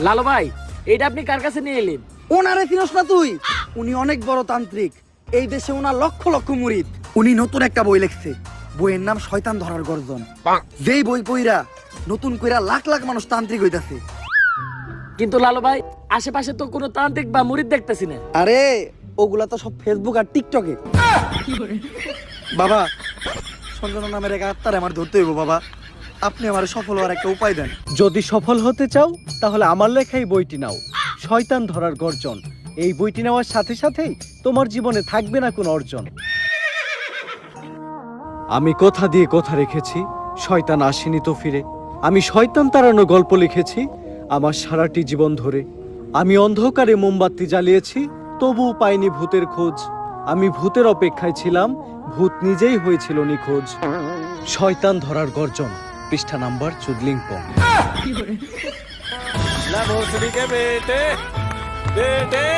লালু ভাই, এটা আপনি কার কাছে নিয়ে এলেন? ওনারে চিনস না তুই? উনি অনেক বড় তান্ত্রিক। এই দেশে ওনার লক্ষ লক্ষ মুরিদ। উনি নতুন একটা বই লিখছে, বইয়ের নাম শয়তান ধরার গর্জন। যেই বই পইরা নতুন কইরা লাখ লাখ মানুষ তান্ত্রিক হইতাছে। কিন্তু লালু ভাই, আশেপাশে তো কোনো তান্ত্রিক বা মুরিদ দেখতেছি না। আরে ওগুলা তো সব ফেসবুক আর টিকটকে। বাবা, সঞ্জনা নামের এক আত্মার আমার ধরতে হইব বাবা। আপনি আমার সফল হওয়ার একটা উপায় দেন। যদি সফল হতে চাও তাহলে আমার লেখা এই বইটি নাও, শয়তান ধরার গর্জন। এই বইটি নেওয়ার সাথে সাথেই তোমার জীবনে থাকবে না কোনো অর্জন। আমি কথা দিয়ে কথা রেখেছি, শয়তান আসেনি তো ফিরে। আমি শয়তান তাড়ানো গল্প লিখেছি আমার সারাটি জীবন ধরে। আমি অন্ধকারে মোমবাতি জ্বালিয়েছি, তবুও পাইনি ভূতের খোঁজ। আমি ভূতের অপেক্ষায় ছিলাম, ভূত নিজেই হয়েছিল নিখোঁজ। শয়তান ধরার গর্জন, পৃষ্ঠা নাম্বার চুদলিংপং। La भोसड़ी के बेटे बेटे